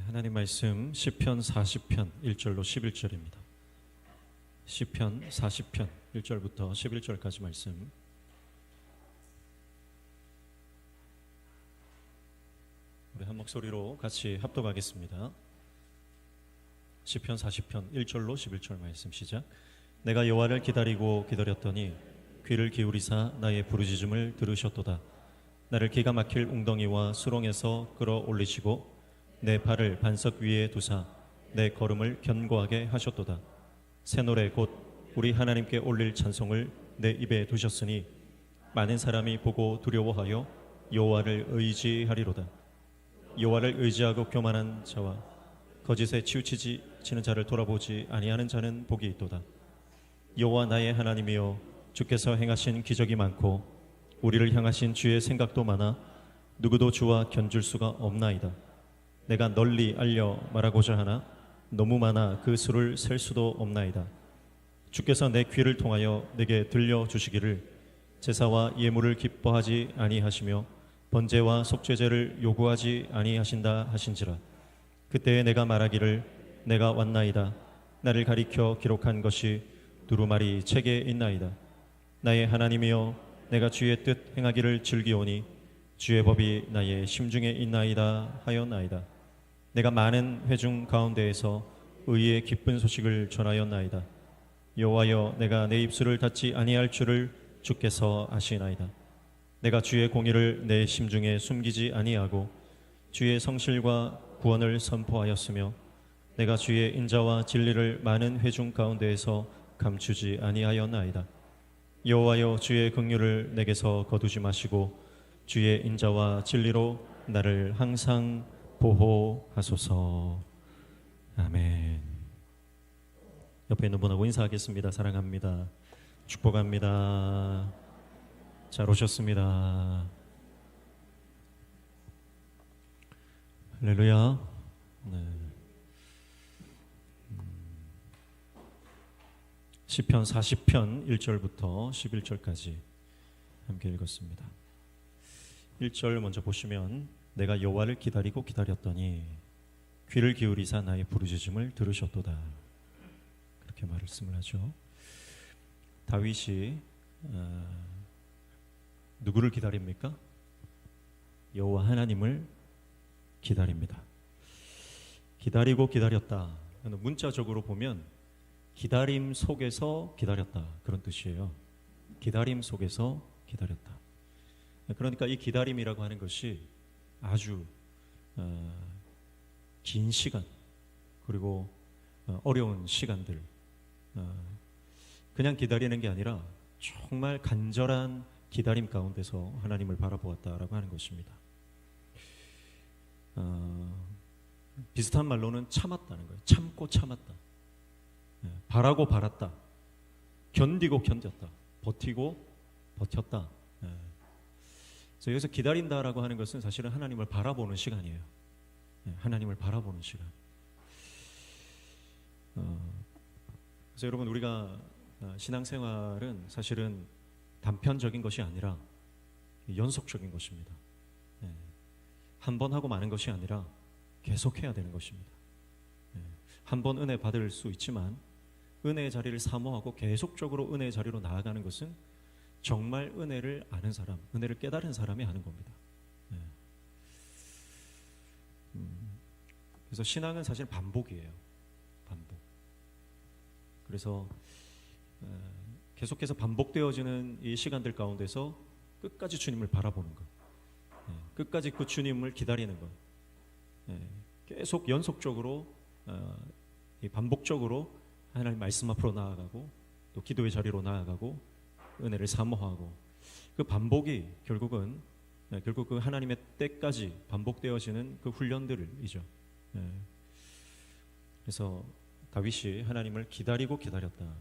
하나님 말씀 시편 40편 1절로 11절입니다. 시편 40편 1절부터 11절까지 말씀. 우리 한 목소리로 같이 합독하겠습니다. 시편 40편 1절로 11절 말씀 시작. 내가 여호와를 기다리고 기다렸더니 귀를 기울이사 나의 부르짖음을 들으셨도다. 나를 기가 막힐 웅덩이와 수렁에서 끌어올리시고 내 발을 반석 위에 두사 내 걸음을 견고하게 하셨도다. 새 노래 곧 우리 하나님께 올릴 찬송을 내 입에 두셨으니 많은 사람이 보고 두려워하여 여호와를 의지하리로다. 여호와를 의지하고 교만한 자와 거짓에 치우치지는 자를 돌아보지 아니하는 자는 복이 있도다. 여호와 나의 하나님이여, 주께서 행하신 기적이 많고 우리를 향하신 주의 생각도 많아 누구도 주와 견줄 수가 없나이다. 내가 널리 알려 말하고자 하나 너무 많아 그 수를 셀 수도 없나이다. 주께서 내 귀를 통하여 내게 들려주시기를 제사와 예물을 기뻐하지 아니하시며 번제와 속죄제를 요구하지 아니하신다 하신지라. 그때에 내가 말하기를 내가 왔나이다. 나를 가리켜 기록한 것이 두루마리 책에 있나이다. 나의 하나님이여, 내가 주의 뜻 행하기를 즐기오니 주의 법이 나의 심중에 있나이다 하였나이다. 내가 많은 회중 가운데에서 의의 기쁜 소식을 전하였나이다. 여호와여, 내가 내 입술을 닫지 아니할 줄을 주께서 아시나이다. 내가 주의 공의를 내 심중에 숨기지 아니하고 주의 성실과 구원을 선포하였으며 내가 주의 인자와 진리를 많은 회중 가운데에서 감추지 아니하였나이다. 여호와여, 주의 긍휼을 내게서 거두지 마시고 주의 인자와 진리로 나를 항상 보호하소서. 아멘. 옆에 있는 분하고 인사하겠습니다. 사랑합니다. 축복합니다. 잘 오셨습니다. 할렐루야. 네. 시편 40편 1절부터 11절까지 함께 읽었습니다. 1절 먼저 보시면 내가 여호와를 기다리고 기다렸더니 귀를 기울이사 나의 부르짖음을 들으셨도다. 그렇게 말씀을 하죠. 다윗이 누구를 기다립니까? 여호와 하나님을 기다립니다. 기다리고 기다렸다. 문자적으로 보면 기다림 속에서 기다렸다, 그런 뜻이에요. 기다림 속에서 기다렸다. 그러니까 이 기다림이라고 하는 것이 아주 긴 시간, 그리고 어려운 시간들, 그냥 기다리는 게 아니라 정말 간절한 기다림 가운데서 하나님을 바라보았다라고 하는 것입니다. 비슷한 말로는 참았다는 거예요. 참고 참았다. 바라고 바랐다. 견디고 견뎠다. 버티고 버텼다. 그래서 여기서 기다린다라고 하는 것은 사실은 하나님을 바라보는 시간이에요. 하나님을 바라보는 시간. 그래서 여러분, 우리가 신앙생활은 사실은 단편적인 것이 아니라 연속적인 것입니다. 한 번 하고 마는 것이 아니라 계속해야 되는 것입니다. 한 번 은혜 받을 수 있지만 은혜의 자리를 사모하고 계속적으로 은혜의 자리로 나아가는 것은 정말 은혜를 아는 사람, 은혜를 깨달은 사람이 하는 겁니다. 그래서 신앙은 사실 반복이에요. 반복. 그래서 계속해서 반복되어지는 이 시간들 가운데서 끝까지 주님을 바라보는 것, 끝까지 그 주님을 기다리는 것, 계속 연속적으로 반복적으로 하나님 말씀 앞으로 나아가고 또 기도의 자리로 나아가고 은혜를 사모하고, 그 반복이 결국 그 하나님의 때까지 반복되어지는 그 훈련들이죠. 그래서 다윗이 하나님을 기다리고 기다렸다.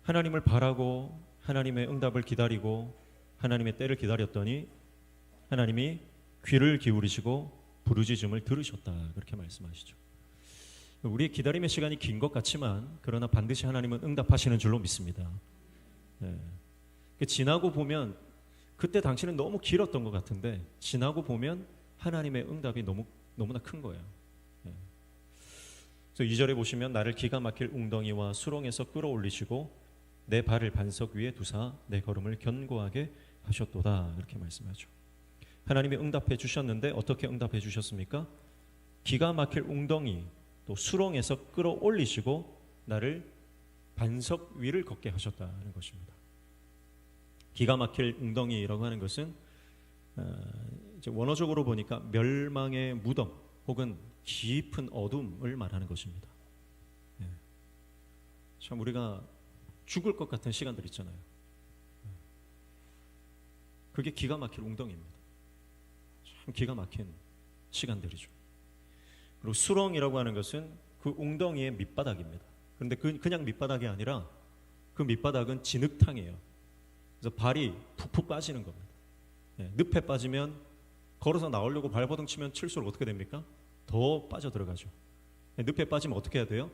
하나님을 바라고 하나님의 응답을 기다리고 하나님의 때를 기다렸더니 하나님이 귀를 기울이시고 부르짖음을 들으셨다. 그렇게 말씀하시죠. 우리의 기다림의 시간이 긴 것 같지만 그러나 반드시 하나님은 응답하시는 줄로 믿습니다. 지나고 보면 그때 당시는 너무 길었던 것 같은데 지나고 보면 하나님의 응답이 너무나 큰 거예요. 예. 그래서 2절에 보시면 나를 기가 막힐 웅덩이와 수렁에서 끌어올리시고 내 발을 반석 위에 두사 내 걸음을 견고하게 하셨도다, 이렇게 말씀하죠. 하나님이 응답해 주셨는데 어떻게 응답해 주셨습니까? 기가 막힐 웅덩이 또 수렁에서 끌어올리시고 나를 반석 위를 걷게 하셨다는 것입니다. 기가 막힐 웅덩이라고 하는 것은 이제 원어적으로 보니까 멸망의 무덤 혹은 깊은 어둠을 말하는 것입니다. 예. 참 우리가 죽을 것 같은 시간들 있잖아요. 그게 기가 막힐 웅덩이입니다. 참 기가 막힌 시간들이죠. 그리고 수렁이라고 하는 것은 그 웅덩이의 밑바닥입니다. 그런데 그냥 밑바닥이 아니라 그 밑바닥은 진흙탕이에요. 그래서 발이 푹푹 빠지는 겁니다. 예, 늪에 빠지면 걸어서 나오려고 발버둥 치면 칠수록 어떻게 됩니까? 더 빠져 들어가죠. 예, 늪에 빠지면 어떻게 해야 돼요?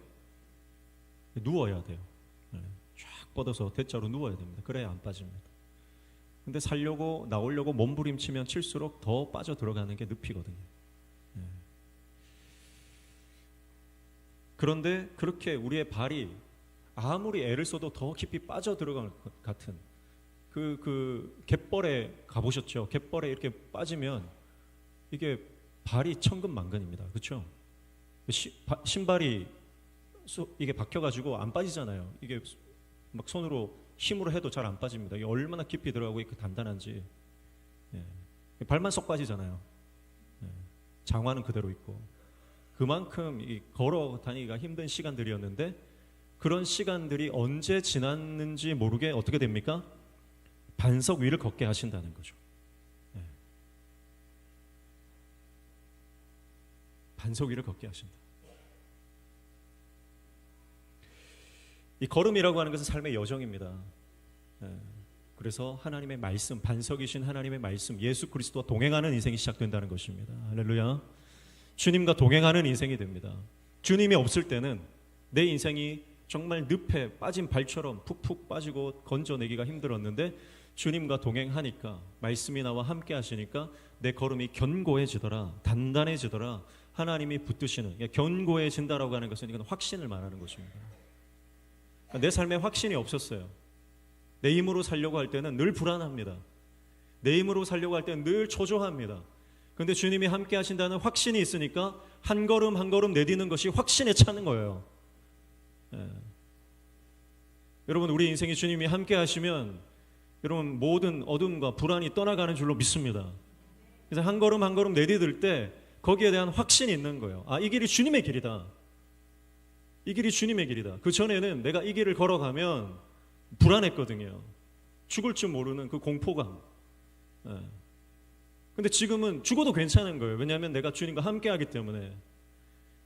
누워야 돼요. 예, 쫙 뻗어서 대자로 누워야 됩니다. 그래야 안 빠집니다. 근데 나오려고 몸부림치면 칠수록 더 빠져 들어가는 게 늪이거든요. 예. 그런데 그렇게 우리의 발이 아무리 애를 써도 더 깊이 빠져 들어갈 것 같은 그 갯벌에 가보셨죠? 갯벌에 이렇게 빠지면 이게 발이 천근만근입니다. 그렇죠? 신발이 이게 박혀가지고 안 빠지잖아요. 이게 막 손으로 힘으로 해도 잘 안 빠집니다. 이게 얼마나 깊이 들어가고 이렇게 단단한지. 예. 발만 쏙 빠지잖아요. 예. 장화는 그대로 있고. 그만큼 걸어 다니기가 힘든 시간들이었는데 그런 시간들이 언제 지났는지 모르게 어떻게 됩니까? 반석 위를 걷게 하신다는 거죠. 예. 반석 위를 걷게 하신다. 이 걸음이라고 하는 것은 삶의 여정입니다. 예. 그래서 하나님의 말씀, 반석이신 하나님의 말씀, 예수 그리스도와 동행하는 인생이 시작된다는 것입니다. 할렐루야. 주님과 동행하는 인생이 됩니다. 주님이 없을 때는 내 인생이 정말 늪에 빠진 발처럼 푹푹 빠지고 건져내기가 힘들었는데 주님과 동행하니까, 말씀이 나와 함께 하시니까 내 걸음이 견고해지더라, 단단해지더라. 하나님이 붙드시는, 견고해진다라고 하는 것은 이건 확신을 말하는 것입니다. 내 삶에 확신이 없었어요. 내 힘으로 살려고 할 때는 늘 불안합니다. 내 힘으로 살려고 할 때는 늘 초조합니다. 그런데 주님이 함께 하신다는 확신이 있으니까 한 걸음 한 걸음 내디는 것이 확신에 차는 거예요. 예. 여러분, 우리 인생에 주님이 함께 하시면 여러분 모든 어둠과 불안이 떠나가는 줄로 믿습니다. 그래서 한 걸음 한 걸음 내디딜 때 거기에 대한 확신이 있는 거예요. 아, 이 길이 주님의 길이다. 이 길이 주님의 길이다. 그 전에는 내가 이 길을 걸어가면 불안했거든요. 죽을 줄 모르는 그 공포감. 예. 근데 지금은 죽어도 괜찮은 거예요. 왜냐하면 내가 주님과 함께 하기 때문에.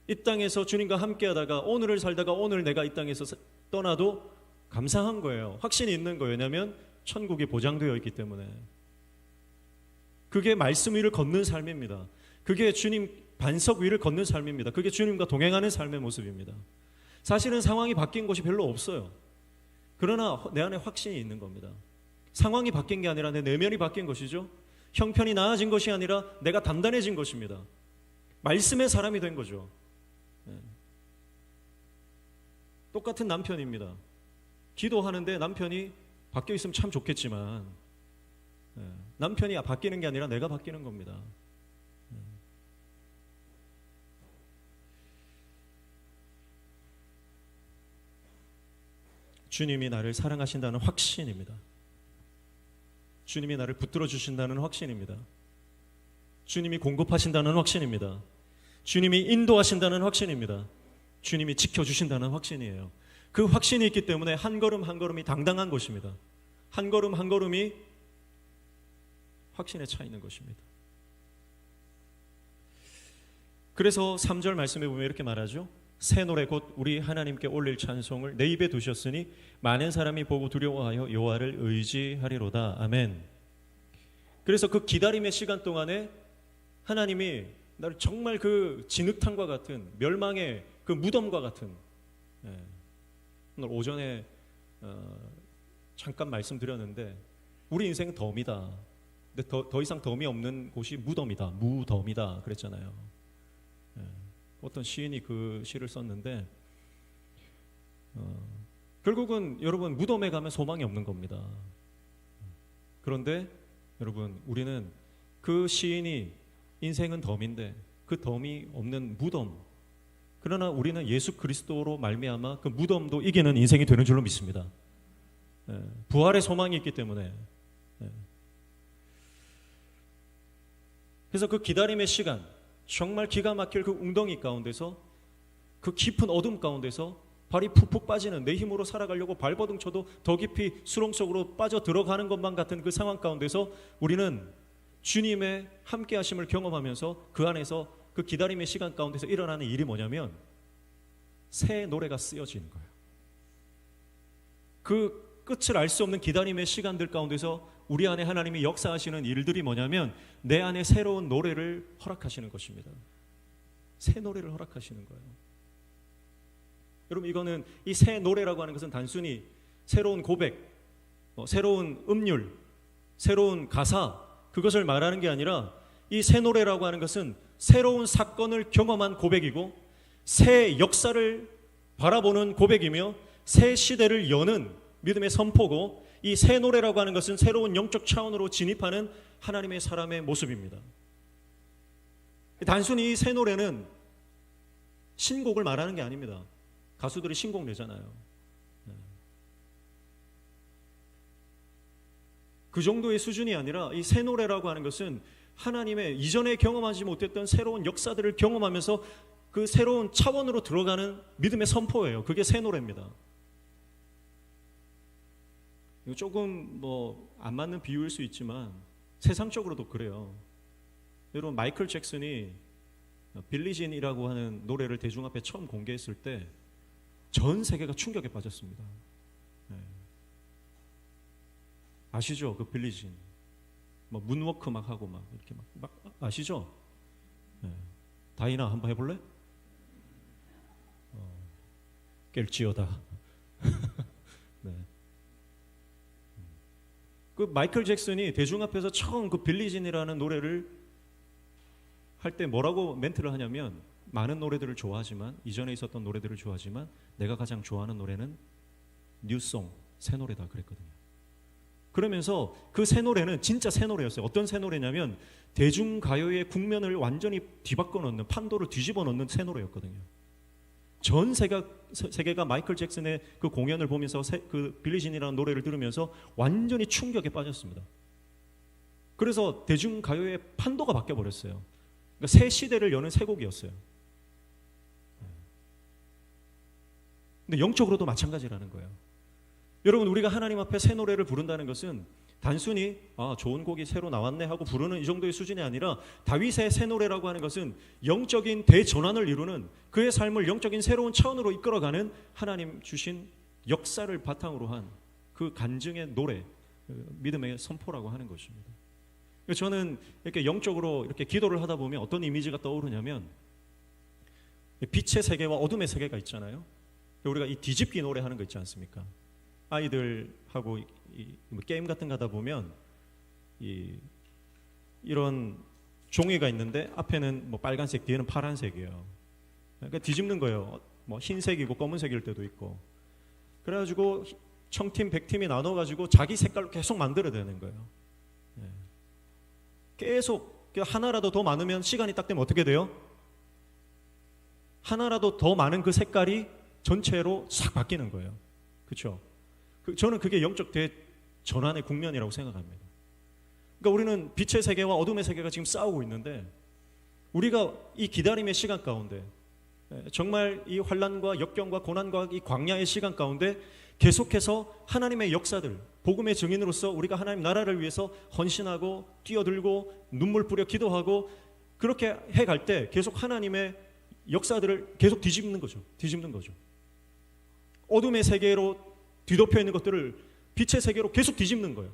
이 땅에서 주님과 함께 하다가 오늘을 살다가 오늘 내가 이 땅에서 떠나도 감사한 거예요. 확신이 있는 거예요. 왜냐하면 천국이 보장되어 있기 때문에. 그게 말씀 위를 걷는 삶입니다. 그게 주님 반석 위를 걷는 삶입니다. 그게 주님과 동행하는 삶의 모습입니다. 사실은 상황이 바뀐 것이 별로 없어요. 그러나 내 안에 확신이 있는 겁니다. 상황이 바뀐 게 아니라 내 내면이 바뀐 것이죠. 형편이 나아진 것이 아니라 내가 단단해진 것입니다. 말씀의 사람이 된 거죠. 똑같은 남편입니다. 기도하는데 남편이 바뀌어 있으면 참 좋겠지만 남편이 바뀌는 게 아니라 내가 바뀌는 겁니다. 주님이 나를 사랑하신다는 확신입니다. 주님이 나를 붙들어 주신다는 확신입니다. 주님이 공급하신다는 확신입니다. 주님이 인도하신다는 확신입니다. 주님이 지켜주신다는 확신이에요. 그 확신이 있기 때문에 한 걸음 한 걸음이 당당한 것입니다. 한 걸음 한 걸음이 확신에 차 있는 것입니다. 그래서 3절 말씀에 보면 이렇게 말하죠. 새 노래 곧 우리 하나님께 올릴 찬송을 내 입에 두셨으니 많은 사람이 보고 두려워하여 여호와를 의지하리로다. 아멘. 그래서 그 기다림의 시간 동안에 하나님이 나를 정말 그 진흙탕과 같은 멸망의 그 무덤과 같은, 오늘 오전에 잠깐 말씀드렸는데 우리 인생은 덤이다. 근데 더 이상 덤이 없는 곳이 무덤이다. 무덤이다 그랬잖아요. 예. 어떤 시인이 그 시를 썼는데 결국은 여러분 무덤에 가면 소망이 없는 겁니다. 그런데 여러분 우리는 그 시인이 인생은 덤인데 그 덤이 없는 무덤, 그러나 우리는 예수 그리스도로 말미암아 그 무덤도 이기는 인생이 되는 줄로 믿습니다. 예. 부활의 소망이 있기 때문에. 예. 그래서 그 기다림의 시간, 정말 기가 막힐 그 웅덩이 가운데서, 그 깊은 어둠 가운데서 발이 푹푹 빠지는, 내 힘으로 살아가려고 발버둥 쳐도 더 깊이 수렁 속으로 빠져 들어가는 것만 같은 그 상황 가운데서 우리는 주님의 함께 하심을 경험하면서 그 안에서 그 기다림의 시간 가운데서 일어나는 일이 뭐냐면 새 노래가 쓰여지는 거예요. 그 끝을 알 수 없는 기다림의 시간들 가운데서 우리 안에 하나님이 역사하시는 일들이 뭐냐면 내 안에 새로운 노래를 허락하시는 것입니다. 새 노래를 허락하시는 거예요. 여러분, 이거는 이 새 노래라고 하는 것은 단순히 새로운 고백, 새로운 음률, 새로운 가사, 그것을 말하는 게 아니라 이 새 노래라고 하는 것은 새로운 사건을 경험한 고백이고 새 역사를 바라보는 고백이며 새 시대를 여는 믿음의 선포고, 이 새 노래라고 하는 것은 새로운 영적 차원으로 진입하는 하나님의 사람의 모습입니다. 단순히 이 새 노래는 신곡을 말하는 게 아닙니다. 가수들이 신곡 내잖아요. 그 정도의 수준이 아니라 이 새 노래라고 하는 것은 하나님의 이전에 경험하지 못했던 새로운 역사들을 경험하면서 그 새로운 차원으로 들어가는 믿음의 선포예요. 그게 새 노래입니다. 이거 조금 안 맞는 비유일 수 있지만 세상적으로도 그래요. 여러분, 마이클 잭슨이 빌리진이라고 하는 노래를 대중 앞에 처음 공개했을 때 전 세계가 충격에 빠졌습니다. 네. 아시죠? 그 빌리진. 문워크 막 하고 막 이렇게 막 아시죠? 네. 다이나 한번 해볼래? 깰지어다. 네. 그 마이클 잭슨이 대중 앞에서 처음 그 빌리진이라는 노래를 할 때 뭐라고 멘트를 하냐면, 많은 노래들을 좋아하지만, 이전에 있었던 노래들을 좋아하지만 내가 가장 좋아하는 노래는 뉴송, 새 노래다 그랬거든요. 그러면서 그 새 노래는 진짜 새 노래였어요. 어떤 새 노래냐면 대중가요의 국면을 완전히 뒤바꿔 놓는, 판도를 뒤집어 놓는 새 노래였거든요. 전 세계가 마이클 잭슨의 그 공연을 보면서 그 빌리진이라는 노래를 들으면서 완전히 충격에 빠졌습니다. 그래서 대중가요의 판도가 바뀌어버렸어요. 그러니까 새 시대를 여는 새 곡이었어요. 근데 영적으로도 마찬가지라는 거예요. 여러분, 우리가 하나님 앞에 새 노래를 부른다는 것은 단순히 좋은 곡이 새로 나왔네 하고 부르는 이 정도의 수준이 아니라, 다윗의 새 노래라고 하는 것은 영적인 대전환을 이루는, 그의 삶을 영적인 새로운 차원으로 이끌어가는 하나님 주신 역사를 바탕으로 한 그 간증의 노래, 믿음의 선포라고 하는 것입니다. 저는 이렇게 영적으로 이렇게 기도를 하다 보면 어떤 이미지가 떠오르냐면, 빛의 세계와 어둠의 세계가 있잖아요. 우리가 이 뒤집기 노래 하는 거 있지 않습니까? 아이들하고 게임 같은 거 하다 보면 이런 종이가 있는데 앞에는 빨간색, 뒤에는 파란색이에요. 그러니까 뒤집는 거예요. 흰색이고 검은색일 때도 있고. 그래가지고 청팀, 백팀이 나눠가지고 자기 색깔로 계속 만들어야 되는 거예요. 계속 하나라도 더 많으면, 시간이 딱 되면 어떻게 돼요? 하나라도 더 많은 그 색깔이 전체로 싹 바뀌는 거예요. 그렇죠? 저는 그게 영적 대전환의 국면이라고 생각합니다. 그러니까 우리는 빛의 세계와 어둠의 세계가 지금 싸우고 있는데, 우리가 이 기다림의 시간 가운데, 정말 이 환난과 역경과 고난과 이 광야의 시간 가운데 계속해서 하나님의 역사들, 복음의 증인으로서 우리가 하나님 나라를 위해서 헌신하고 뛰어들고 눈물 뿌려 기도하고 그렇게 해갈 때 계속 하나님의 역사들을 계속 뒤집는 거죠. 어둠의 세계로 뒤덮여 있는 것들을 빛의 세계로 계속 뒤집는 거예요.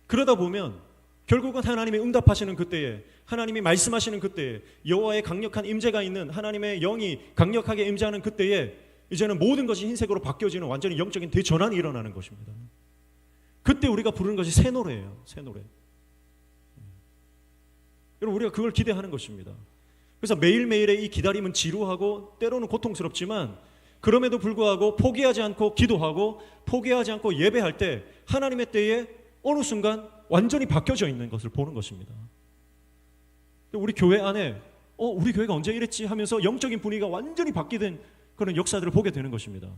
그러다 보면 결국은 하나님이 응답하시는 그때에, 하나님이 말씀하시는 그때에, 여호와의 강력한 임재가 있는, 하나님의 영이 강력하게 임재하는 그때에 이제는 모든 것이 흰색으로 바뀌어지는 완전히 영적인 대전환이 일어나는 것입니다. 그때 우리가 부르는 것이 새 노래예요. 새 노래. 여러분 우리가 그걸 기대하는 것입니다. 그래서 매일매일의 이 기다림은 지루하고 때로는 고통스럽지만 그럼에도 불구하고 포기하지 않고 기도하고 포기하지 않고 예배할 때 하나님의 때에 어느 순간 완전히 바뀌어져 있는 것을 보는 것입니다. 우리 교회 안에 우리 교회가 언제 이랬지 하면서 영적인 분위기가 완전히 바뀌는 그런 역사들을 보게 되는 것입니다.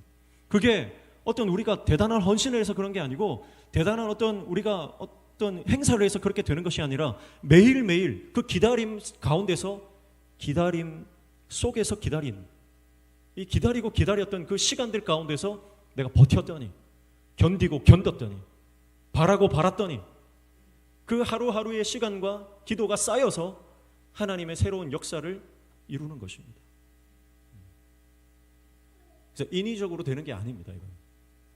그게 어떤 우리가 대단한 헌신을 해서 그런 게 아니고 대단한 우리가 어떤 행사를 해서 그렇게 되는 것이 아니라 매일매일 그 기다림 가운데서 기다림 속에서 이 기다리고 기다렸던 그 시간들 가운데서 내가 버텼더니 견디고 견뎠더니 바라고 바랐더니 그 하루하루의 시간과 기도가 쌓여서 하나님의 새로운 역사를 이루는 것입니다. 그래서 인위적으로 되는 게 아닙니다. 이건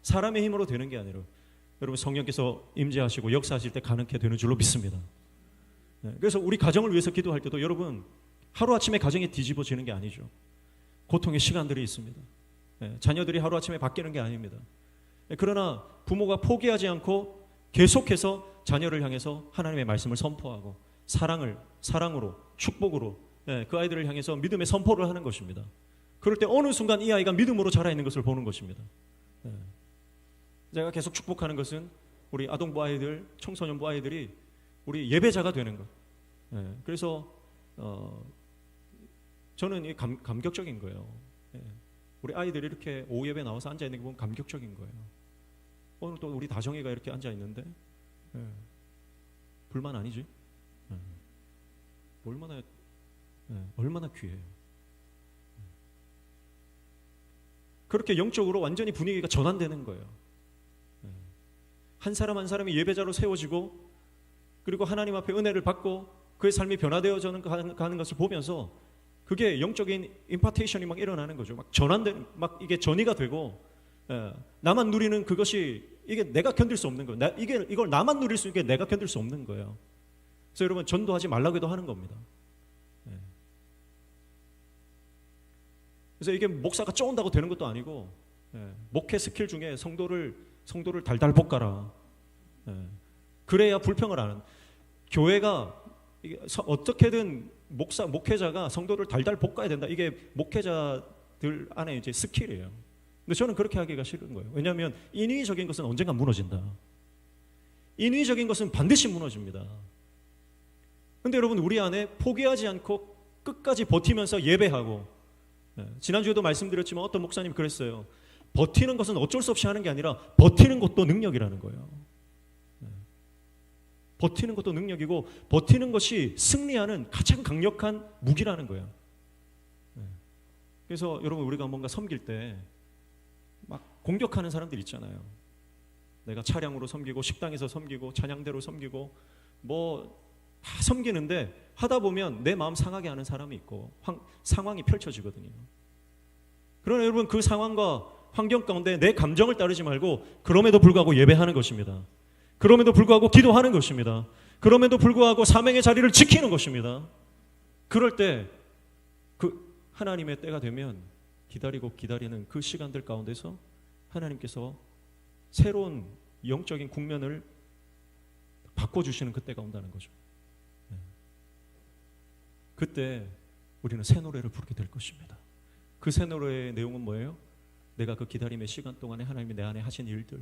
사람의 힘으로 되는 게 아니라 여러분 성령께서 임재하시고 역사하실 때 가능케 되는 줄로 믿습니다. 그래서 우리 가정을 위해서 기도할 때도 여러분 하루아침에 가정이 뒤집어지는 게 아니죠. 고통의 시간들이 있습니다. 자녀들이 하루아침에 바뀌는 게 아닙니다. 그러나 부모가 포기하지 않고 계속해서 자녀를 향해서 하나님의 말씀을 선포하고 사랑으로 축복으로 그 아이들을 향해서 믿음의 선포를 하는 것입니다. 그럴 때 어느 순간 이 아이가 믿음으로 자라있는 것을 보는 것입니다. 제가 계속 축복하는 것은 우리 아동부 아이들, 청소년부 아이들이 우리 예배자가 되는 것. 그래서 저는 이게 감격적인 거예요. 우리 아이들이 이렇게 오후 예배 나와서 앉아있는 게 보면 감격적인 거예요. 오늘 또 우리 다정이가 이렇게 앉아있는데 불만 아니지? 얼마나 귀해요. 그렇게 영적으로 완전히 분위기가 전환되는 거예요. 한 사람 한 사람이 예배자로 세워지고 그리고 하나님 앞에 은혜를 받고 그의 삶이 변화되어져 가는 것을 보면서 그게 영적인 임파테이션이 막 일어나는 거죠. 막 전환되는, 막 이게 전이가 되고 나만 누리는 그것이 이게 내가 견딜 수 없는 거예요. 이걸 나만 누릴 수 있게 내가 견딜 수 없는 거예요. 그래서 여러분 전도하지 말라고 해도 하는 겁니다. 그래서 이게 목사가 쪼은다고 되는 것도 아니고 목회 스킬 중에 성도를 달달 볶아라. 그래야 불평을 안 하는. 교회가 어떻게든 목회자가 성도를 달달 볶아야 된다. 이게 목회자들 안에 이제 스킬이에요. 근데 저는 그렇게 하기가 싫은 거예요. 왜냐하면 인위적인 것은 언젠가 무너진다. 인위적인 것은 반드시 무너집니다. 근데 여러분 우리 안에 포기하지 않고 끝까지 버티면서 예배하고 지난주에도 말씀드렸지만 어떤 목사님이 그랬어요. 버티는 것은 어쩔 수 없이 하는 게 아니라 버티는 것도 능력이라는 거예요. 버티는 것도 능력이고 버티는 것이 승리하는 가장 강력한 무기라는 거예요. 그래서 여러분 우리가 뭔가 섬길 때 막 공격하는 사람들 있잖아요. 내가 차량으로 섬기고 식당에서 섬기고 찬양대로 섬기고 뭐 다 섬기는데 하다 보면 내 마음 상하게 하는 사람이 있고 상황이 펼쳐지거든요. 그러나 여러분 그 상황과 환경 가운데 내 감정을 따르지 말고 그럼에도 불구하고 예배하는 것입니다. 그럼에도 불구하고 기도하는 것입니다. 그럼에도 불구하고 사명의 자리를 지키는 것입니다. 그럴 때 그 하나님의 때가 되면 기다리는 그 시간들 가운데서 하나님께서 새로운 영적인 국면을 바꿔주시는 그때가 온다는 거죠. 그때 우리는 새 노래를 부르게 될 것입니다. 그 새 노래의 내용은 뭐예요? 내가 그 기다림의 시간 동안에 하나님이 내 안에 하신 일들,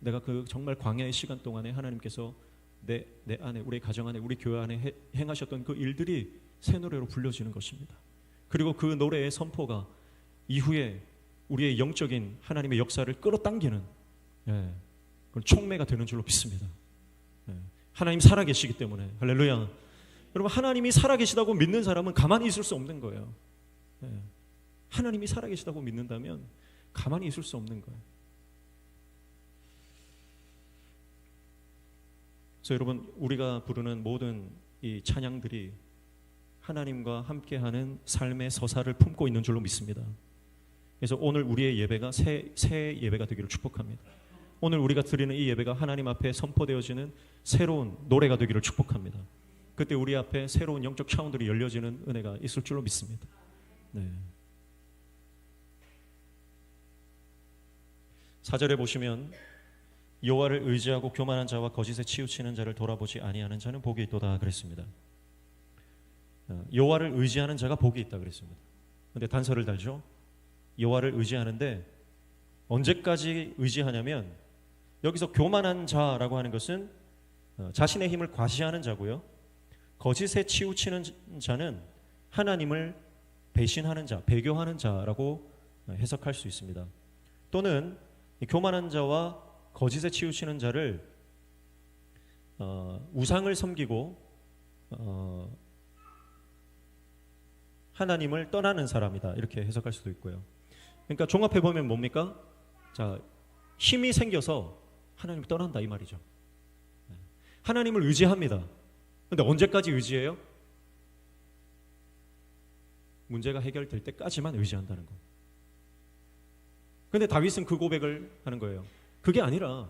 내가 그 정말 광야의 시간 동안에 하나님께서 내 안에, 우리 가정 안에, 우리 교회 안에 행하셨던 그 일들이 새 노래로 불려지는 것입니다. 그리고 그 노래의 선포가 이후에 우리의 영적인 하나님의 역사를 끌어당기는 그런 촉매가 되는 줄로 믿습니다. 하나님 살아계시기 때문에. 할렐루야. 여러분 하나님이 살아계시다고 믿는 사람은 가만히 있을 수 없는 거예요. 하나님이 살아계시다고 믿는다면 가만히 있을 수 없는 거예요. 그래서 여러분 우리가 부르는 모든 이 찬양들이 하나님과 함께하는 삶의 서사를 품고 있는 줄로 믿습니다. 그래서 오늘 우리의 예배가 새 예배가 되기를 축복합니다. 오늘 우리가 드리는 이 예배가 하나님 앞에 선포되어지는 새로운 노래가 되기를 축복합니다. 그때 우리 앞에 새로운 영적 차원들이 열려지는 은혜가 있을 줄로 믿습니다. 네. 4절에 보시면 여호와를 의지하고 교만한 자와 거짓에 치우치는 자를 돌아보지 아니하는 자는 복이 있도다 그랬습니다. 여호와를 의지하는 자가 복이 있다 그랬습니다. 근데 단서를 달죠. 여호와를 의지하는데 언제까지 의지하냐면, 여기서 교만한 자라고 하는 것은 자신의 힘을 과시하는 자고요. 거짓에 치우치는 자는 하나님을 배신하는 자, 배교하는 자라고 해석할 수 있습니다. 또는 교만한 자와 거짓에 치우치는 자를 우상을 섬기고 하나님을 떠나는 사람이다, 이렇게 해석할 수도 있고요. 그러니까 종합해 보면 뭡니까? 자, 힘이 생겨서 하나님을 떠난다 이 말이죠. 하나님을 의지합니다. 근데 언제까지 의지해요? 문제가 해결될 때까지만 의지한다는 거. 근데 다윗은 그 고백을 하는 거예요. 그게 아니라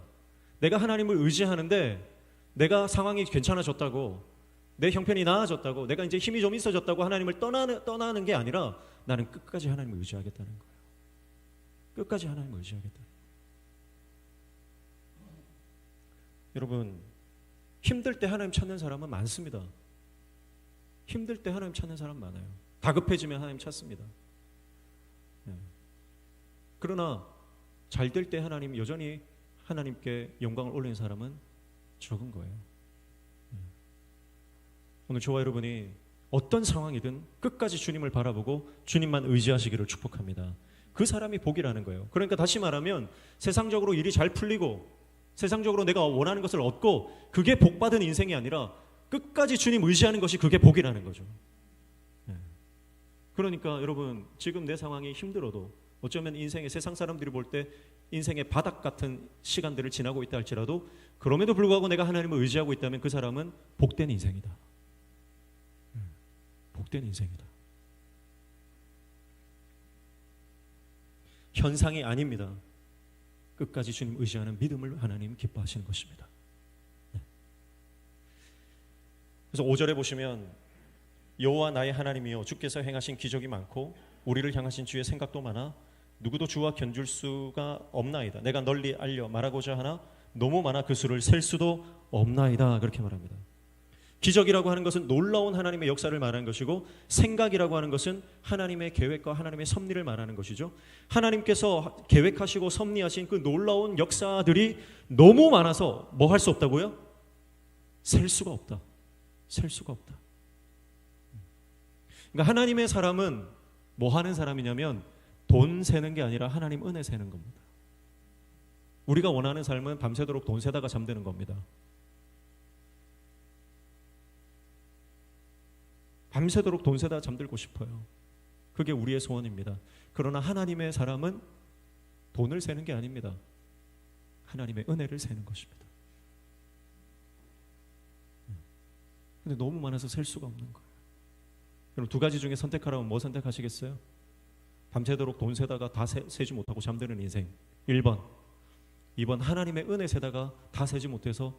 내가 하나님을 의지하는데 내가 상황이 괜찮아졌다고, 내 형편이 나아졌다고, 내가 이제 힘이 좀 있어졌다고 하나님을 떠나는 게 아니라 나는 끝까지 하나님을 의지하겠다는 거예요. 끝까지 하나님을 의지하겠다. 여러분, 힘들 때 하나님 찾는 사람은 많습니다. 힘들 때 하나님 찾는 사람 많아요. 다급해지면 하나님 찾습니다. 그러나 잘 될 때 하나님 여전히 하나님께 영광을 올리는 사람은 적은 거예요. 오늘 저와 여러분이 어떤 상황이든 끝까지 주님을 바라보고 주님만 의지하시기를 축복합니다. 그 사람이 복이라는 거예요. 그러니까 다시 말하면 세상적으로 일이 잘 풀리고 세상적으로 내가 원하는 것을 얻고 그게 복받은 인생이 아니라 끝까지 주님 의지하는 것이 그게 복이라는 거죠. 그러니까 여러분, 지금 내 상황이 힘들어도 어쩌면 인생의 세상 사람들이 볼 때 인생의 바닥 같은 시간들을 지나고 있다 할지라도 그럼에도 불구하고 내가 하나님을 의지하고 있다면 그 사람은 복된 인생이다. 복된 인생이다. 현상이 아닙니다. 끝까지 주님 의지하는 믿음을 하나님 기뻐하시는 것입니다. 그래서 5절에 보시면 여호와 나의 하나님이여 주께서 행하신 기적이 많고 우리를 향하신 주의 생각도 많아 누구도 주와 견줄 수가 없나이다. 내가 널리 알려 말하고자 하나 너무 많아 그 수를 셀 수도 없나이다. 그렇게 말합니다. 기적이라고 하는 것은 놀라운 하나님의 역사를 말하는 것이고, 생각이라고 하는 것은 하나님의 계획과 하나님의 섭리를 말하는 것이죠. 하나님께서 계획하시고 섭리하신 그 놀라운 역사들이 너무 많아서 뭐 할 수 없다고요? 셀 수가 없다. 셀 수가 없다. 그러니까 하나님의 사람은 뭐 하는 사람이냐면 돈 세는 게 아니라 하나님 은혜 세는 겁니다. 우리가 원하는 삶은 밤새도록 돈 세다가 잠드는 겁니다. 밤새도록 돈 세다 잠들고 싶어요. 그게 우리의 소원입니다. 그러나 하나님의 사람은 돈을 세는 게 아닙니다. 하나님의 은혜를 세는 것입니다. 근데 너무 많아서 셀 수가 없는 거예요. 그럼 두 가지 중에 선택하라면 뭐 선택하시겠어요? 밤새도록 돈 세다가 다 세지 못하고 잠드는 인생 1번, 2번 하나님의 은혜 세다가 다 세지 못해서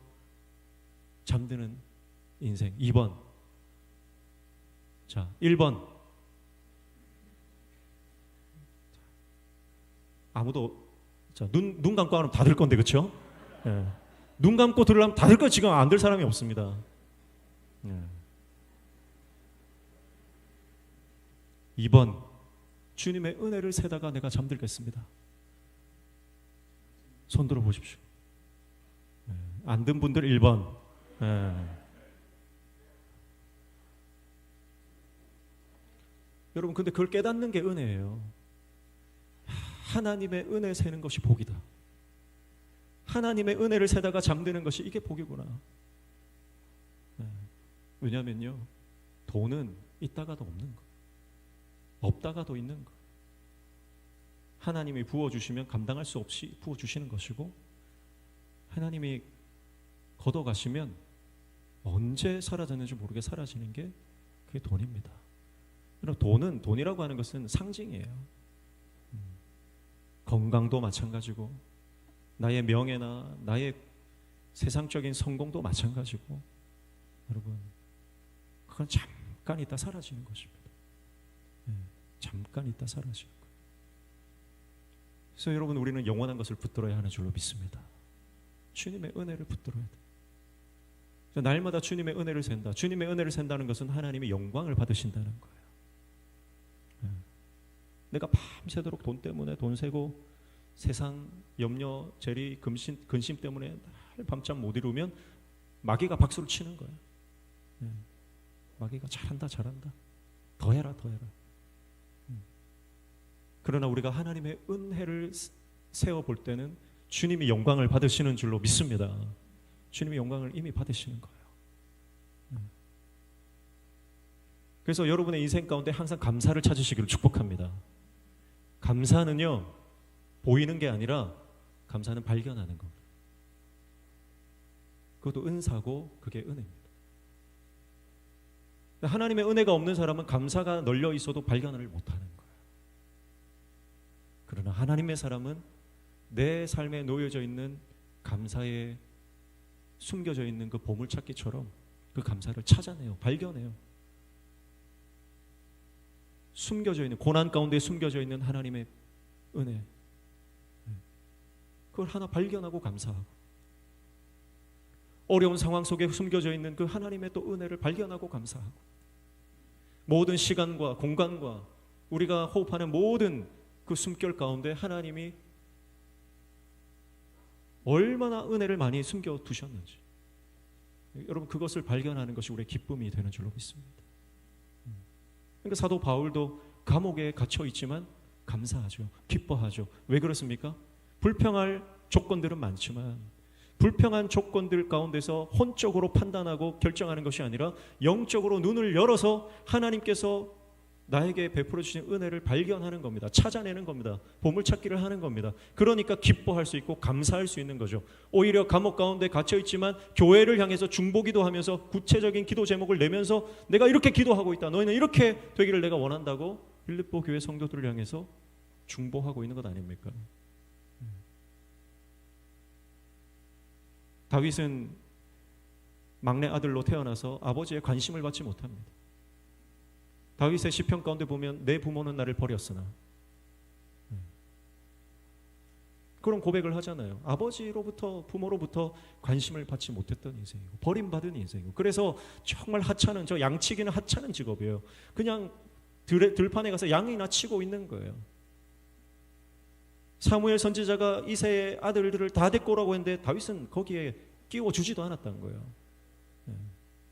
잠드는 인생 2번. 자, 1번. 아무도, 자, 눈 감고 하면 다 들 건데, 그렇죠? 예. 눈 감고 들으려면 다 들 거 지금 안 들 사람이 없습니다. 예. 2번, 주님의 은혜를 세다가 내가 잠들겠습니다. 손 들어 보십시오. 예. 안 든 분들 1번. 예. 여러분, 근데 그걸 깨닫는 게 은혜예요. 하나님의 은혜 세는 것이 복이다. 하나님의 은혜를 세다가 잠드는 것이 이게 복이구나. 왜냐면요, 돈은 있다가도 없는 거, 없다가도 있는 거. 하나님이 부어주시면 감당할 수 없이 부어주시는 것이고, 하나님이 걷어가시면 언제 사라졌는지 모르게 사라지는 게 그게 돈입니다. 돈은, 돈이라고 하는 것은 상징이에요. 건강도 마찬가지고 나의 명예나 나의 세상적인 성공도 마찬가지고, 여러분, 그건 잠깐 있다 사라지는 것입니다. 잠깐 있다 사라지는 거예요. 그래서 여러분, 우리는 영원한 것을 붙들어야 하는 줄로 믿습니다. 주님의 은혜를 붙들어야 돼. 날마다 주님의 은혜를 센다. 주님의 은혜를 센다는 것은 하나님의 영광을 받으신다는 거예요. 내가 밤새도록 돈 때문에 돈 세고 세상 염려, 재리, 근심 때문에 날 밤잠 못 이루면 마귀가 박수를 치는 거예요. 마귀가 잘한다 더 해라. 그러나 우리가 하나님의 은혜를 세워볼 때는 주님이 영광을 받으시는 줄로 믿습니다. 주님이 영광을 이미 받으시는 거예요. 그래서 여러분의 인생 가운데 항상 감사를 찾으시기를 축복합니다. 감사는요, 보이는 게 아니라 감사는 발견하는 겁니다. 그것도 은사고 그게 은혜입니다. 하나님의 은혜가 없는 사람은 감사가 널려 있어도 발견을 못하는 거예요. 그러나 하나님의 사람은 내 삶에 놓여져 있는 감사에 숨겨져 있는 그 보물찾기처럼 그 감사를 찾아내요. 발견해요. 숨겨져 있는, 고난 가운데 숨겨져 있는 하나님의 은혜, 그걸 하나 발견하고 감사하고, 어려운 상황 속에 숨겨져 있는 그 하나님의 또 은혜를 발견하고 감사하고, 모든 시간과 공간과 우리가 호흡하는 모든 그 숨결 가운데 하나님이 얼마나 은혜를 많이 숨겨두셨는지, 여러분 그것을 발견하는 것이 우리의 기쁨이 되는 줄로 믿습니다. 그러니까 사도 바울도 감옥에 갇혀 있지만 감사하죠. 기뻐하죠. 왜 그렇습니까? 불평할 조건들은 많지만 불평한 조건들 가운데서 혼적으로 판단하고 결정하는 것이 아니라 영적으로 눈을 열어서 하나님께서 나에게 베풀어 주신 은혜를 발견하는 겁니다. 찾아내는 겁니다. 보물찾기를 하는 겁니다. 그러니까 기뻐할 수 있고 감사할 수 있는 거죠. 오히려 감옥 가운데 갇혀 있지만 교회를 향해서 중보기도 하면서 구체적인 기도 제목을 내면서 내가 이렇게 기도하고 있다. 너희는 이렇게 되기를 내가 원한다고 빌립보 교회 성도들을 향해서 중보하고 있는 것 아닙니까? 다윗은 막내 아들로 태어나서 아버지의 관심을 받지 못합니다. 다윗의 시편 가운데 보면 내 부모는 나를 버렸으나, 그런 고백을 하잖아요. 아버지로부터, 부모로부터 관심을 받지 못했던 인생이고 버림받은 인생이고, 그래서 정말 하찮은, 저 양치기는 하찮은 직업이에요. 그냥 들판에 가서 양이나 치고 있는 거예요. 사무엘 선지자가 이새의 아들들을 다 데리고 오라고 했는데 다윗은 거기에 끼워주지도 않았다는 거예요.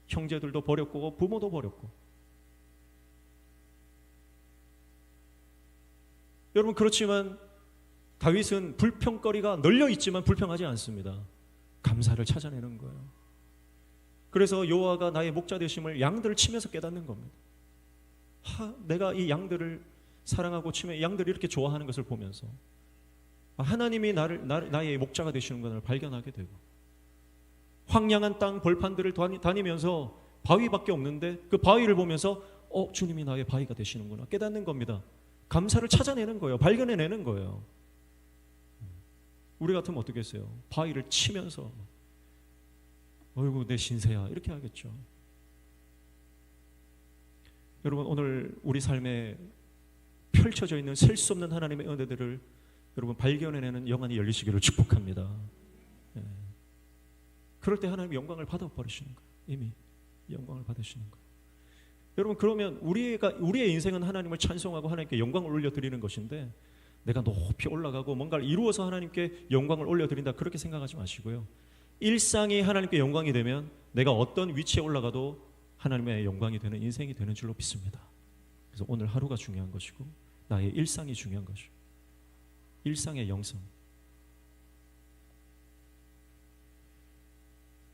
형제들도 버렸고 부모도 버렸고. 여러분, 그렇지만 다윗은 불평거리가 널려 있지만 불평하지 않습니다. 감사를 찾아내는 거예요. 그래서 여호와가 나의 목자 되심을 양들을 치면서 깨닫는 겁니다. 내가 이 양들을 사랑하고 치면 양들이 이렇게 좋아하는 것을 보면서 하나님이 나의 목자가 되시는 것을 발견하게 되고, 황량한 땅 벌판들을 다니면서 바위밖에 없는데 그 바위를 보면서 주님이 나의 바위가 되시는구나 깨닫는 겁니다. 감사를 찾아내는 거예요. 발견해내는 거예요. 우리 같으면 어떻게 했어요? 바위를 치면서 어이구 내 신세야 이렇게 하겠죠. 여러분, 오늘 우리 삶에 펼쳐져 있는 셀 수 없는 하나님의 은혜들을 여러분 발견해내는 영안이 열리시기를 축복합니다. 그럴 때 하나님이 영광을 받아버리시는 거예요. 이미 영광을 받으시는 거예요. 여러분, 그러면 우리의 인생은 하나님을 찬송하고 하나님께 영광을 올려드리는 것인데, 내가 높이 올라가고 뭔가를 이루어서 하나님께 영광을 올려드린다 그렇게 생각하지 마시고요. 일상이 하나님께 영광이 되면 내가 어떤 위치에 올라가도 하나님의 영광이 되는 인생이 되는 줄로 믿습니다. 그래서 오늘 하루가 중요한 것이고 나의 일상이 중요한 것이고, 일상의 영성.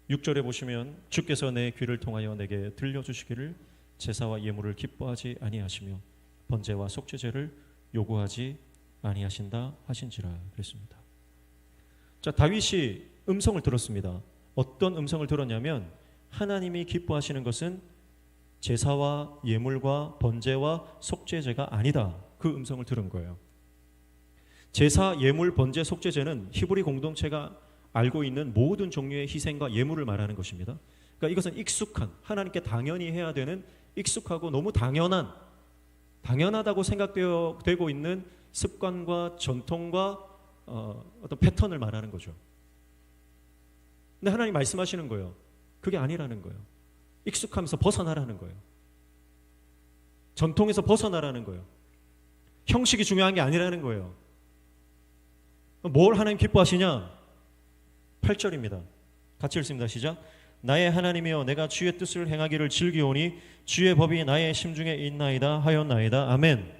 6절에 보시면 주께서 내 귀를 통하여 내게 들려주시기를 제사와 예물을 기뻐하지 아니하시며 번제와 속죄제를 요구하지 아니하신다 하신지라 그랬습니다. 자, 다윗이 음성을 들었습니다. 어떤 음성을 들었냐면 하나님이 기뻐하시는 것은 제사와 예물과 번제와 속죄제가 아니다. 그 음성을 들은 거예요. 제사, 예물, 번제, 속죄제는 히브리 공동체가 알고 있는 모든 종류의 희생과 예물을 말하는 것입니다. 그러니까 이것은 익숙한, 하나님께 당연히 해야 되는 익숙하고 너무 당연하다고 생각되고 있는 습관과 전통과 어떤 패턴을 말하는 거죠. 근데 하나님 말씀하시는 거예요. 그게 아니라는 거예요. 익숙하면서 벗어나라는 거예요. 전통에서 벗어나라는 거예요. 형식이 중요한 게 아니라는 거예요. 뭘 하나님 기뻐하시냐? 8절입니다. 같이 읽습니다. 시작. 나의 하나님이여 내가 주의 뜻을 행하기를 즐기오니 주의 법이 나의 심중에 있나이다 하였나이다. 아멘.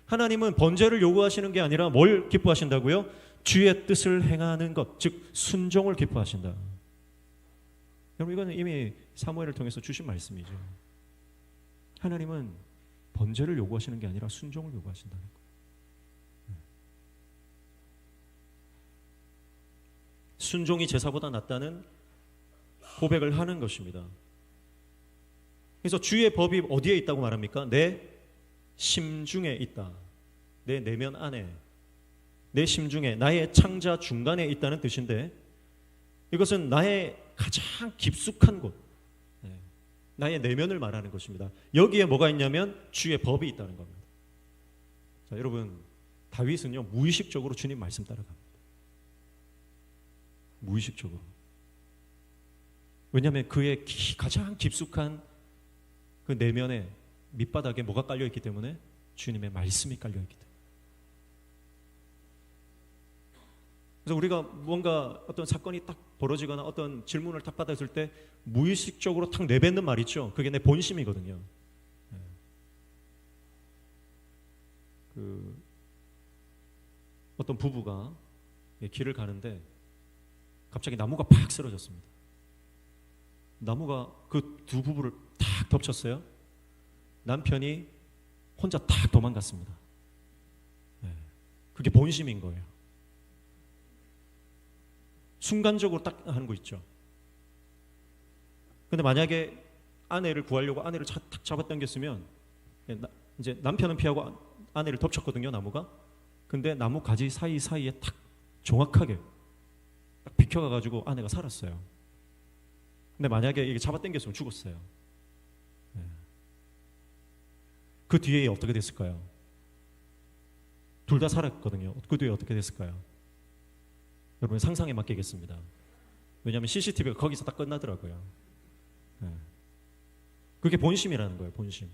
하나님은 번제를 요구하시는 게 아니라 뭘 기뻐하신다고요? 주의 뜻을 행하는 것, 즉 순종을 기뻐하신다. 여러분 이거는 이미 사무엘을 통해서 주신 말씀이죠. 하나님은 번제를 요구하시는 게 아니라 순종을 요구하신다는 거예요. 순종이 제사보다 낫다는 고백을 하는 것입니다. 그래서 주의 법이 어디에 있다고 말합니까? 내 심중에 있다. 내 내면 안에, 내 심중에, 나의 창자 중간에 있다는 뜻인데, 이것은 나의 가장 깊숙한 곳, 나의 내면을 말하는 것입니다. 여기에 뭐가 있냐면 주의 법이 있다는 겁니다. 자, 여러분, 다윗은요 무의식적으로 주님 말씀 따라갑니다. 무의식적으로. 왜냐하면 그의 가장 깊숙한 그 내면에 밑바닥에 뭐가 깔려있기 때문에? 주님의 말씀이 깔려있기 때문에. 그래서 우리가 뭔가 어떤 사건이 딱 벌어지거나 어떤 질문을 딱 받았을 때 무의식적으로 탁 내뱉는 말 있죠. 그게 내 본심이거든요. 그 어떤 부부가 길을 가는데 갑자기 나무가 팍 쓰러졌습니다. 나무가 그 두 부부를 탁 덮쳤어요. 남편이 혼자 탁 도망갔습니다. 그게 본심인 거예요. 순간적으로 딱 하는 거 있죠. 근데 만약에 아내를 구하려고 아내를 탁 잡아당겼으면 이제 남편은 피하고 아내를 덮쳤거든요, 나무가. 근데 나무 가지 사이사이에 탁 정확하게 딱 비켜가가지고 아내가 살았어요. 근데 만약에 이게 잡아당겼으면 죽었어요. 그 뒤에 어떻게 됐을까요? 둘 다 살았거든요. 그 뒤에 어떻게 됐을까요? 여러분 상상에 맡기겠습니다. 왜냐하면 CCTV가 거기서 딱 끝나더라고요. 그게 본심이라는 거예요. 본심.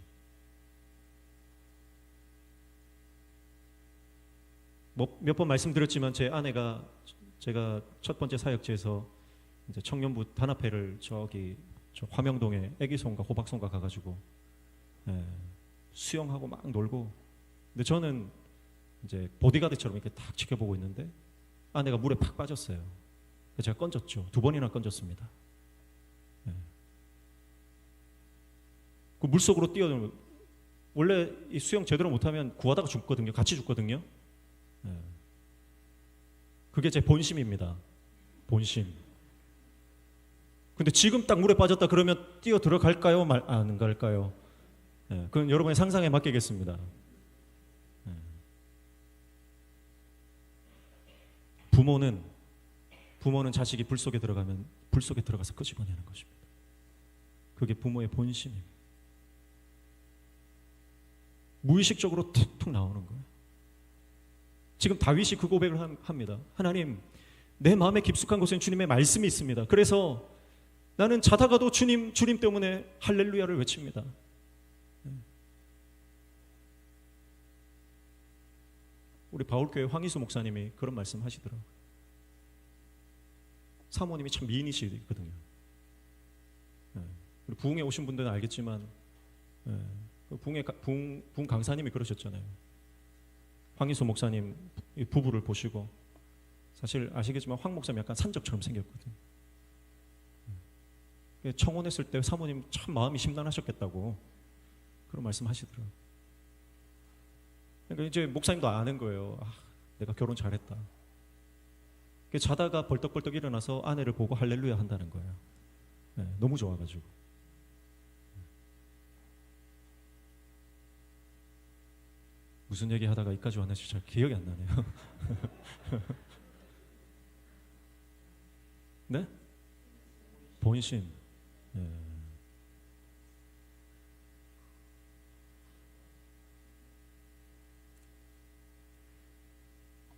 뭐 몇 번 말씀드렸지만 제 아내가 제가 첫 번째 사역지에서 이제 청년부 단합회를 저기 저 화명동에 애기송과 호박송과 가가지고 수영하고 막 놀고, 근데 저는 이제 보디가드처럼 이렇게 딱 지켜보고 있는데 아내가 물에 팍 빠졌어요. 그래서 제가 건졌죠. 2번이나 건졌습니다. 그 물속으로 뛰어들면 원래 이 수영 제대로 못하면 구하다가 죽거든요. 같이 죽거든요. 그게 제 본심입니다. 본심. 근데 지금 딱 물에 빠졌다 그러면 뛰어 들어갈까요? 안 갈까요? 그건 여러분의 상상에 맡기겠습니다. 부모는 자식이 불 속에 들어가면 불 속에 들어가서 끄집어내는 것입니다. 그게 부모의 본심입니다. 무의식적으로 툭툭 나오는 거예요. 지금 다윗이 그 고백을 합니다. 하나님, 내 마음의 깊숙한 곳에는 주님의 말씀이 있습니다. 그래서 나는 자다가도 주님 때문에 할렐루야를 외칩니다. 우리 바울교회 황희수 목사님이 그런 말씀 하시더라고요. 사모님이 참 미인이시거든요. 우리 부흥에 오신 분들은 알겠지만 부흥 강사님이 그러셨잖아요. 황희수 목사님 부부를 보시고, 사실 아시겠지만 황 목사님 약간 산적처럼 생겼거든요. 청혼했을 때 사모님 참 마음이 심란하셨겠다고 그런 말씀 하시더라고요. 그러니까 이제 목사님도 아는 거예요. 내가 결혼 잘했다. 자다가 벌떡벌떡 일어나서 아내를 보고 할렐루야 한다는 거예요. 너무 좋아가지고. 무슨 얘기 하다가 이까지 왔는지 잘 기억이 안 나네요. 네? 본심.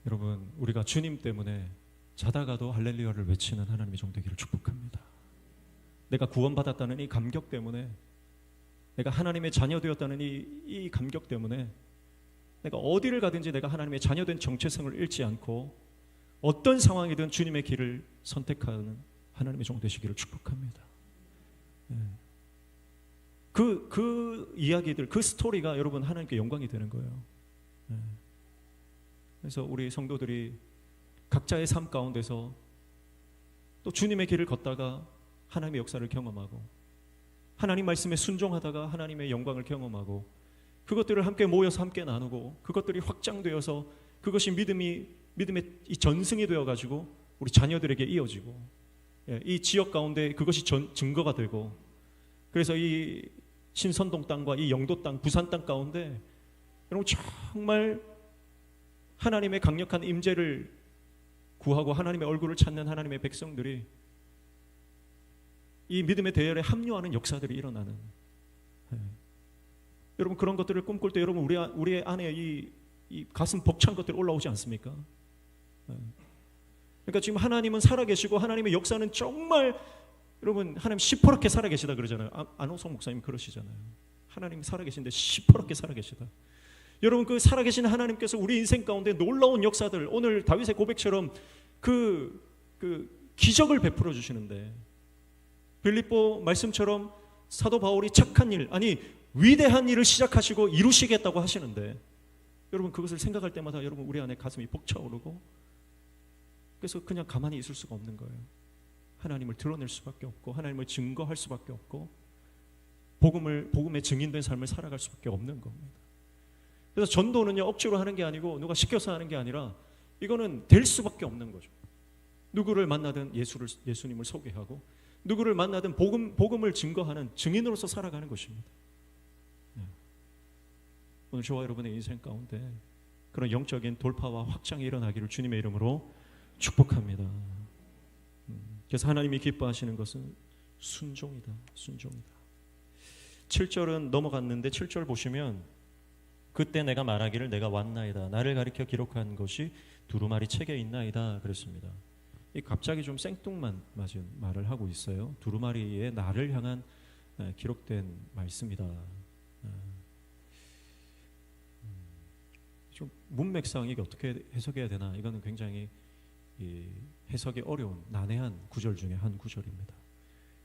여러분, 우리가 주님 때문에 자다가도 할렐루야를 외치는 하나님의 종 되기를 축복합니다. 내가 구원받았다는 이 감격 때문에, 내가 하나님의 자녀 되었다는 이 감격 때문에 내가 어디를 가든지 내가 하나님의 자녀된 정체성을 잃지 않고 어떤 상황이든 주님의 길을 선택하는 하나님의 종 되시기를 축복합니다. 그 이야기들, 그 스토리가 여러분 하나님께 영광이 되는 거예요. 그래서 우리 성도들이 각자의 삶 가운데서 또 주님의 길을 걷다가 하나님의 역사를 경험하고 하나님 말씀에 순종하다가 하나님의 영광을 경험하고 그것들을 함께 모여서 함께 나누고 그것들이 확장되어서 그것이 믿음의 이 전승이 되어가지고 우리 자녀들에게 이어지고 이 지역 가운데 그것이 증거가 되고 그래서 이 신선동 땅과 이 영도 땅, 부산 땅 가운데 여러분 정말 하나님의 강력한 임재를 구하고 하나님의 얼굴을 찾는 하나님의 백성들이 이 믿음의 대열에 합류하는 역사들이 일어나는 여러분 그런 것들을 꿈꿀 때 여러분 우리 안에 이 가슴 벅찬 것들이 올라오지 않습니까? 그러니까 지금 하나님은 살아계시고 하나님의 역사는 정말 여러분 하나님 시퍼렇게 살아계시다 그러잖아요. 안호성 목사님 그러시잖아요. 하나님이 살아계신데 시퍼렇게 살아계시다. 여러분 그 살아계신 하나님께서 우리 인생 가운데 놀라운 역사들 오늘 다윗의 고백처럼 그 기적을 베풀어 주시는데 빌립보 말씀처럼 사도 바울이 착한 일 아니 위대한 일을 시작하시고 이루시겠다고 하시는데 여러분 그것을 생각할 때마다 여러분 우리 안에 가슴이 벅차오르고 그래서 그냥 가만히 있을 수가 없는 거예요. 하나님을 드러낼 수밖에 없고 하나님을 증거할 수밖에 없고 복음의 증인된 삶을 살아갈 수밖에 없는 겁니다. 그래서 전도는요 억지로 하는 게 아니고 누가 시켜서 하는 게 아니라 이거는 될 수밖에 없는 거죠. 누구를 만나든 예수님을 소개하고 누구를 만나든 복음을 증거하는 증인으로서 살아가는 것입니다. 오늘 저와 여러분의 인생 가운데 그런 영적인 돌파와 확장이 일어나기를 주님의 이름으로 축복합니다. 그래서 하나님이 기뻐하시는 것은 순종이다. 7절은 넘어갔는데 7절 보시면 그때 내가 말하기를 내가 왔나이다. 나를 가리켜 기록한 것이 두루마리 책에 있나이다 그랬습니다. 이 갑자기 좀 생뚱맞은 말을 하고 있어요. 두루마리의 나를 향한 기록된 말씀이다. 좀 문맥상 이게 어떻게 해석해야 되나 이거는 굉장히 해석이 어려운 난해한 구절 중에 한 구절입니다.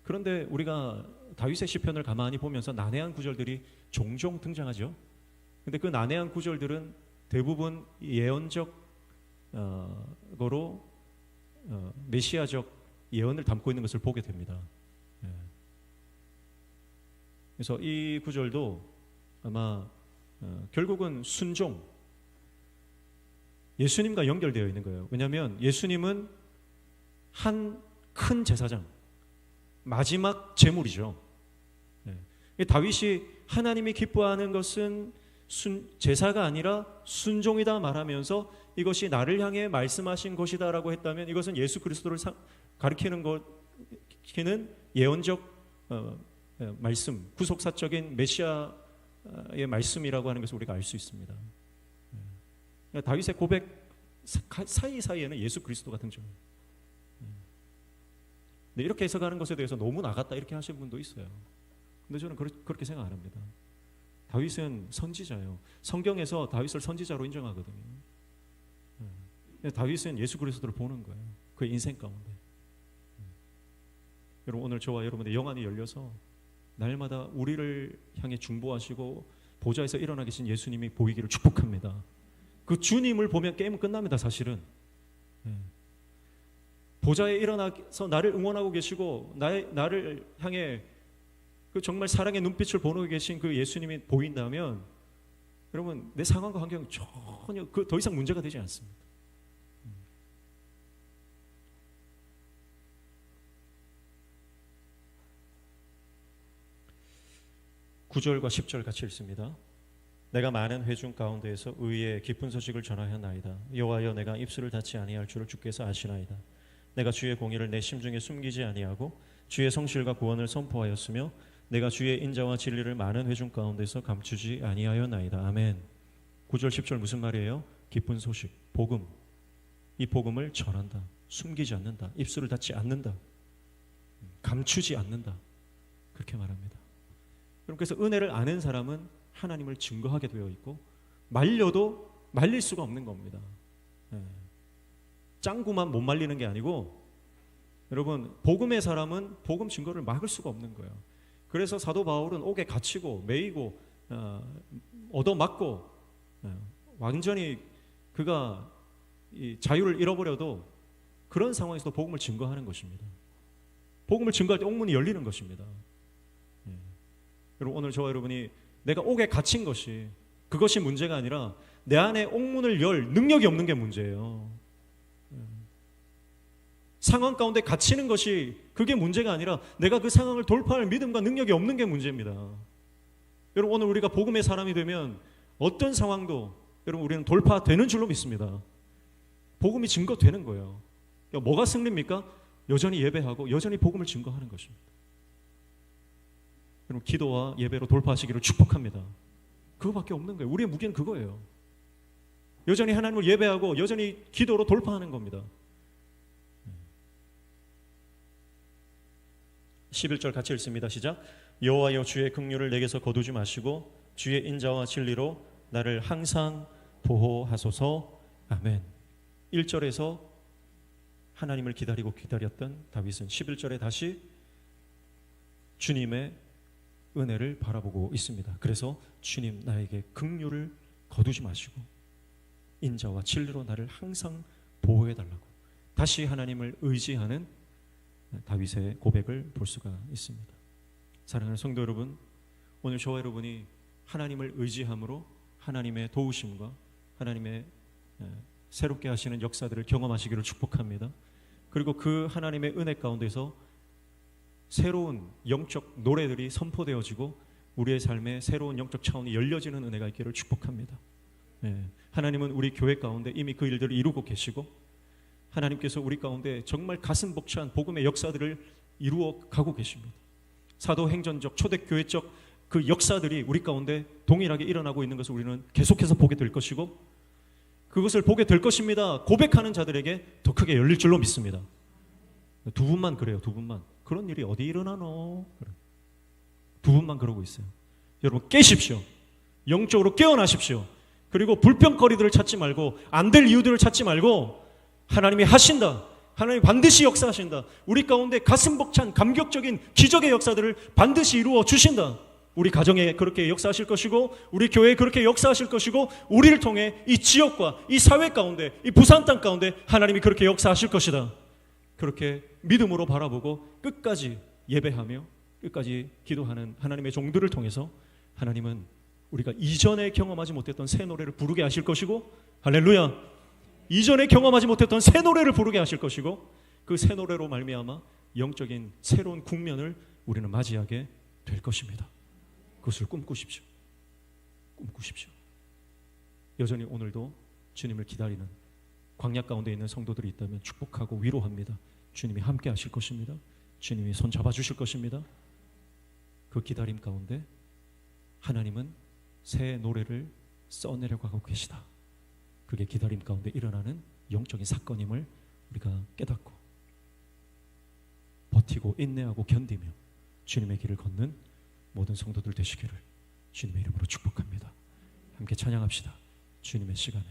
그런데 우리가 다윗의 시편을 가만히 보면서 난해한 구절들이 종종 등장하죠. 근데 그 난해한 구절들은 대부분 예언적 거로 메시아적 예언을 담고 있는 것을 보게 됩니다. 그래서 이 구절도 아마 결국은 순종, 예수님과 연결되어 있는 거예요. 왜냐하면 예수님은 한 큰 제사장, 마지막 제물이죠. 다윗이 하나님이 기뻐하는 것은 제사가 아니라 순종이다 말하면서 이것이 나를 향해 말씀하신 것이다라고 했다면 이것은 예수 그리스도를 가리키는 예언적 말씀, 구속사적인 메시아의 말씀이라고 하는 것을 우리가 알 수 있습니다. 다윗의 고백 사이사이에는 예수 그리스도가 등장해요. 근데 이렇게 해석하는 것에 대해서 너무 나갔다 이렇게 하시는 분도 있어요. 근데 저는 그렇게 생각 안 합니다. 다윗은 선지자예요. 성경에서 다윗을 선지자로 인정하거든요. 다윗은 예수 그리스도를 보는 거예요. 그의 인생 가운데. 여러분 오늘 저와 여러분의 영안이 열려서 날마다 우리를 향해 중보하시고 보좌에서 일어나 계신 예수님이 보이기를 축복합니다. 그 주님을 보면 게임은 끝납니다. 사실은. 보좌에 일어나서 나를 응원하고 계시고 나를 향해 그 정말 사랑의 눈빛을 보내고 계신 그 예수님이 보인다면 여러분 내 상황과 환경은 전혀 더 이상 문제가 되지 않습니다. 9절과 10절 같이 읽습니다. 내가 많은 회중 가운데에서 의의 기쁜 소식을 전하였나이다. 여호와여 내가 입술을 닫지 아니할 줄을 주께서 아시나이다. 내가 주의 공의를 내 심중에 숨기지 아니하고 주의 성실과 구원을 선포하였으며 내가 주의 인자와 진리를 많은 회중 가운데서 감추지 아니하였나이다. 아멘. 9절 10절 무슨 말이에요? 기쁜 소식, 복음. 이 복음을 전한다. 숨기지 않는다. 입술을 닫지 않는다. 감추지 않는다. 그렇게 말합니다. 그래서 은혜를 아는 사람은 하나님을 증거하게 되어 있고 말려도 말릴 수가 없는 겁니다. 짱구만 못 말리는 게 아니고 여러분 복음의 사람은 복음 증거를 막을 수가 없는 거예요. 그래서 사도 바울은 옥에 갇히고 매이고 얻어맞고 완전히 그가 이 자유를 잃어버려도 그런 상황에서도 복음을 증거하는 것입니다. 복음을 증거할 때 옥문이 열리는 것입니다. 여러분 오늘 저와 여러분이 내가 옥에 갇힌 것이 그것이 문제가 아니라 내 안에 옥문을 열 능력이 없는 게 문제예요. 상황 가운데 갇히는 것이 그게 문제가 아니라 내가 그 상황을 돌파할 믿음과 능력이 없는 게 문제입니다. 여러분 오늘 우리가 복음의 사람이 되면 어떤 상황도 여러분 우리는 돌파되는 줄로 믿습니다. 복음이 증거되는 거예요. 뭐가 승리입니까? 여전히 예배하고 여전히 복음을 증거하는 것입니다. 여러분 기도와 예배로 돌파하시기를 축복합니다. 그거밖에 없는 거예요. 우리의 무기는 그거예요. 여전히 하나님을 예배하고 여전히 기도로 돌파하는 겁니다. 11절 같이 읽습니다. 시작. 여호와여 주의 긍휼을 내게서 거두지 마시고 주의 인자와 진리로 나를 항상 보호하소서. 아멘. 1절에서 하나님을 기다리고 기다렸던 다윗은 11절에 다시 주님의 은혜를 바라보고 있습니다. 그래서 주님 나에게 긍휼을 거두지 마시고 인자와 진리로 나를 항상 보호해달라고 다시 하나님을 의지하는 다윗의 고백을 볼 수가 있습니다. 사랑하는 성도 여러분, 오늘 저와 여러분이 하나님을 의지함으로 하나님의 도우심과 하나님의 새롭게 하시는 역사들을 경험하시기를 축복합니다. 그리고 그 하나님의 은혜 가운데서 새로운 영적 노래들이 선포되어지고 우리의 삶에 새로운 영적 차원이 열려지는 은혜가 있기를 축복합니다. 하나님은 우리 교회 가운데 이미 그 일들을 이루고 계시고 하나님께서 우리 가운데 정말 가슴 벅찬 복음의 역사들을 이루어 가고 계십니다. 사도행전적 초대교회적 그 역사들이 우리 가운데 동일하게 일어나고 있는 것을 우리는 계속해서 보게 될 것이고 그것을 보게 될 것입니다. 고백하는 자들에게 더 크게 열릴 줄로 믿습니다. 두 분만 그래요. 두 분만. 그런 일이 어디 일어나노? 두 분만 그러고 있어요. 여러분 깨십시오. 영적으로 깨어나십시오. 그리고 불평거리들을 찾지 말고 안 될 이유들을 찾지 말고 하나님이 하신다. 하나님이 반드시 역사하신다. 우리 가운데 가슴 벅찬 감격적인 기적의 역사들을 반드시 이루어 주신다. 우리 가정에 그렇게 역사하실 것이고 우리 교회에 그렇게 역사하실 것이고 우리를 통해 이 지역과 이 사회 가운데 이 부산 땅 가운데 하나님이 그렇게 역사하실 것이다. 그렇게 믿음으로 바라보고 끝까지 예배하며 끝까지 기도하는 하나님의 종들을 통해서 하나님은 우리가 이전에 경험하지 못했던 새 노래를 부르게 하실 것이고 할렐루야, 이전에 경험하지 못했던 새 노래를 부르게 하실 것이고 그 새 노래로 말미암아 영적인 새로운 국면을 우리는 맞이하게 될 것입니다. 그것을 꿈꾸십시오. 꿈꾸십시오. 여전히 오늘도 주님을 기다리는 광야 가운데 있는 성도들이 있다면 축복하고 위로합니다. 주님이 함께 하실 것입니다. 주님이 손 잡아주실 것입니다. 그 기다림 가운데 하나님은 새 노래를 써내려가고 계시다. 그게 기다림 가운데 일어나는 영적인 사건임을 우리가 깨닫고 버티고 인내하고 견디며 주님의 길을 걷는 모든 성도들 되시기를 주님의 이름으로 축복합니다. 함께 찬양합시다. 주님의 시간에